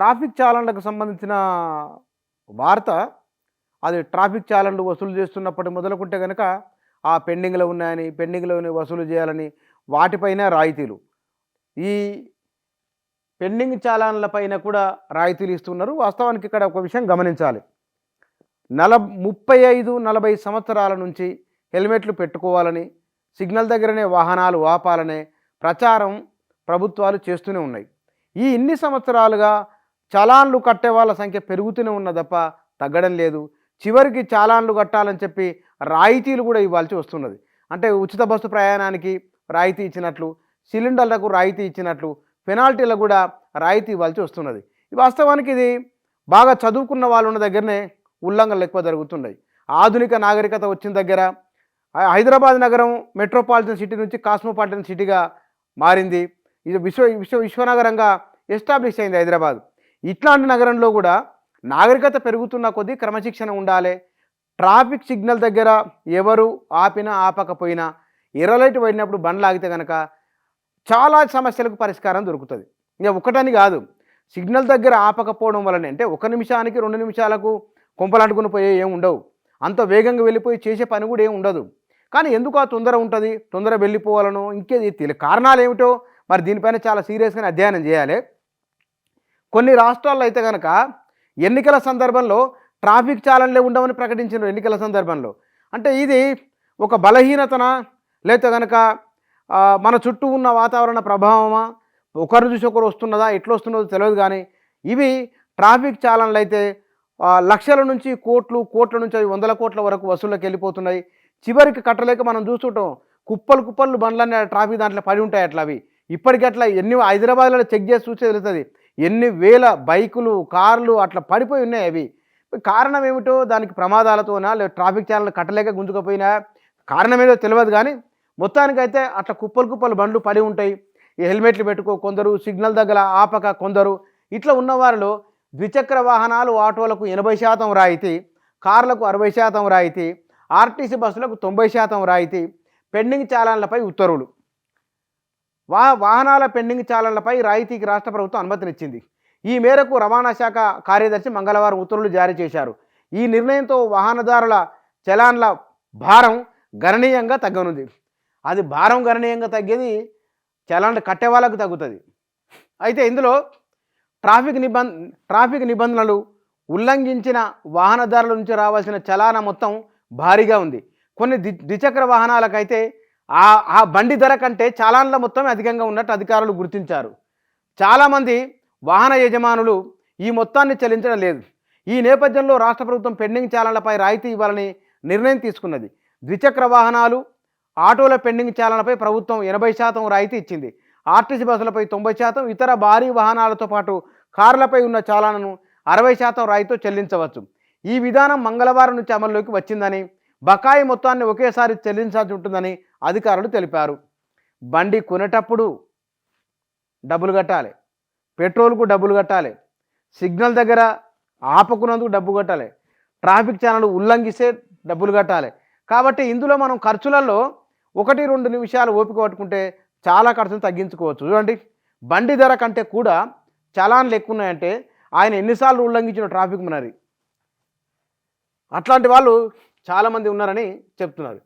Traffic చాలన్లకు సంబంధించిన వార్త. అది ట్రాఫిక్ చాలన్లు వసూలు చేస్తున్నప్పటి మొదలుకుంటే గనక ఆ పెండింగ్‌లో ఉన్నాయని, పెండింగ్‌లోని వసూలు చేయాలని వాటిపైన రాయితీలు. ఈ పెండింగ్ చాలాన్ల పైన కూడా రాయితీలు ఇస్తున్నారు. వాస్తవానికి ఇక్కడ ఒక విషయం గమనించాలి. 35-40 సంవత్సరాల నుంచి హెల్మెట్లు పెట్టుకోవాలని, సిగ్నల్ దగ్గరనే వాహనాలు ఆపాలనే ప్రచారం ప్రభుత్వాలు చేస్తూనే ఉన్నాయి. ఈ ఇన్ని సంవత్సరాలుగా చలాన్లు కట్టే వాళ్ళ సంఖ్య పెరుగుతూనే ఉన్న తప్ప తగ్గడం లేదు. చివరికి చాలాన్లు కట్టాలని చెప్పి రాయితీలు కూడా ఇవ్వాల్సి వస్తున్నది. అంటే ఉచిత బస్సు ప్రయాణానికి రాయితీ ఇచ్చినట్లు, సిలిండర్లకు రాయితీ ఇచ్చినట్లు, పెనాల్టీలకు కూడా రాయితీ ఇవ్వాల్సి వస్తున్నది. వాస్తవానికి ఇది బాగా చదువుకున్న వాళ్ళు ఉన్న దగ్గరనే ఉల్లంఘనలు ఎక్కువ జరుగుతున్నాయి. ఆధునిక నాగరికత వచ్చిన దగ్గర హైదరాబాద్ నగరం మెట్రోపాలిటన్ సిటీ నుంచి కాస్మోపాలిటన్ సిటీగా మారింది. ఇది విశ్వనగరంగా ఎస్టాబ్లిష్ అయింది హైదరాబాద్. ఇట్లాంటి నగరంలో కూడా నాగరికత పెరుగుతున్న కొద్దీ క్రమశిక్షణ ఉండాలి. ట్రాఫిక్ సిగ్నల్ దగ్గర ఎవరు ఆపినా ఆపకపోయినా ఎర్ర లైట్ పడినప్పుడు బండ్లు ఆగితే కనుక చాలా సమస్యలకు పరిష్కారం దొరుకుతుంది. ఇక ఒకటని కాదు, సిగ్నల్ దగ్గర ఆపకపోవడం వల్లనే, అంటే 1 నిమిషానికి 2 నిమిషాలకు కొంపలాంటుకుని పోయే ఏం ఉండవు, అంత వేగంగా వెళ్ళిపోయి చేసే పని కూడా ఏం ఉండదు. కానీ ఎందుకు ఆ తొందర ఉంటుంది, తొందర వెళ్ళిపోవాలను ఇంకేది కారణాలు ఏమిటో మరి దీనిపైన చాలా సీరియస్గానే అధ్యయనం చేయాలి. కొన్ని రాష్ట్రాల్లో అయితే కనుక ఎన్నికల సందర్భంలో ట్రాఫిక్ చాలన్లే ఉండవని ప్రకటించారు. ఎన్నికల సందర్భంలో అంటే ఇది ఒక బలహీనతన, లేకపోతే కనుక మన చుట్టూ ఉన్న వాతావరణ ప్రభావమా, ఒకరు చూసి ఒకరు వస్తున్నదా, ఎట్లా వస్తున్నదో తెలియదు. కానీ ఇవి ట్రాఫిక్ చాలన్లు అయితే లక్షల నుంచి కోట్లు, కోట్ల నుంచి అవి 100 కోట్ల వరకు వసూళ్ళకి వెళ్ళిపోతున్నాయి. చివరికి కట్టలేక మనం చూస్తుంటాం, కుప్పలు బండ్లన్నీ ట్రాఫిక్ దాంట్లో పడి ఉంటాయి. అట్లా అవి ఇప్పటికీ అట్లా ఎన్ని హైదరాబాద్లో చెక్ చేసి చూస్తే తెలుస్తుంది, ఎన్ని వేల బైకులు, కార్లు అట్లా పడిపోయి ఉన్నాయి. అవి కారణం ఏమిటో, దానికి ప్రమాదాలతోనా లేదా ట్రాఫిక్ చాలన్లు కట్టలేక గుంజుకపోయినా, కారణం ఏదో తెలియదు. కానీ మొత్తానికైతే అట్లా కుప్పలు బండ్లు పడి ఉంటాయి. ఈ హెల్మెట్లు పెట్టుకో కొందరు, సిగ్నల్ దగ్గర ఆపక కొందరు. ఇట్లా ఉన్నవారిలో ద్విచక్ర వాహనాలు, ఆటోలకు 80% రాయితీ, కార్లకు 60% రాయితీ, ఆర్టీసీ బస్సులకు 90% రాయితీ, పెండింగ్ చాలన్లపై ఉత్తర్వులు. వాహనాల పెండింగ్ చాలన్లపై రాయితీకి రాష్ట్ర ప్రభుత్వం అనుమతినిచ్చింది. ఈ మేరకు రవాణా శాఖ కార్యదర్శి మంగళవారం ఉత్తర్వులు జారీ చేశారు. ఈ నిర్ణయంతో వాహనదారుల చలాన్ల భారం గణనీయంగా తగ్గనుంది. అది భారం గణనీయంగా తగ్గేది చలాన్లు కట్టే వాళ్ళకు తగ్గుతుంది. అయితే ఇందులో ట్రాఫిక్ నిబంధనలు ఉల్లంఘించిన వాహనదారుల నుంచి రావాల్సిన చలానా మొత్తం భారీగా ఉంది. కొన్ని ద్విచక్ర వాహనాలకైతే ఆ బండి ధర కంటే చలాన్ల మొత్తం అధికంగా ఉన్నట్టు అధికారులు గుర్తించారు. చాలామంది వాహన యజమానులు ఈ మొత్తాన్ని చెల్లించడం లేదు. ఈ నేపథ్యంలో రాష్ట్ర ప్రభుత్వం పెండింగ్ చాలన్లపై రాయితీ ఇవ్వాలని నిర్ణయం తీసుకున్నది. ద్విచక్ర వాహనాలు, ఆటోల పెండింగ్ చాలన్లపై ప్రభుత్వం 80% రాయితీ ఇచ్చింది. ఆర్టీసీ బస్సులపై 90%, ఇతర భారీ వాహనాలతో పాటు కార్లపై ఉన్న చాలాను 60% రాయితీతో చెల్లించవచ్చు. ఈ విధానం మంగళవారం నుంచి అమల్లోకి వచ్చిందని, బకాయి మొత్తాన్ని ఒకేసారి చెల్లించాల్సి ఉంటుందని అధికారులు తెలిపారు. బండి కొనేటప్పుడు డబ్బులు కట్టాలి, పెట్రోల్కు డబ్బులు కట్టాలి, సిగ్నల్ దగ్గర ఆపకున్నందుకు డబ్బు కట్టాలి, ట్రాఫిక్ ఛానల్ ఉల్లంఘిస్తే డబ్బులు కట్టాలి. కాబట్టి ఇందులో మనం ఖర్చులలో 1-2 నిమిషాలు ఓపిక పట్టుకుంటే చాలా ఖర్చును తగ్గించుకోవచ్చు. చూడండి, బండి ధర కంటే కూడా చలాన్లు ఎక్కువ ఉన్నాయంటే ఆయన ఎన్నిసార్లు ఉల్లంఘించిన ట్రాఫిక్ మరి. అట్లాంటి వాళ్ళు చాలామంది ఉన్నారని చెప్తున్నారు.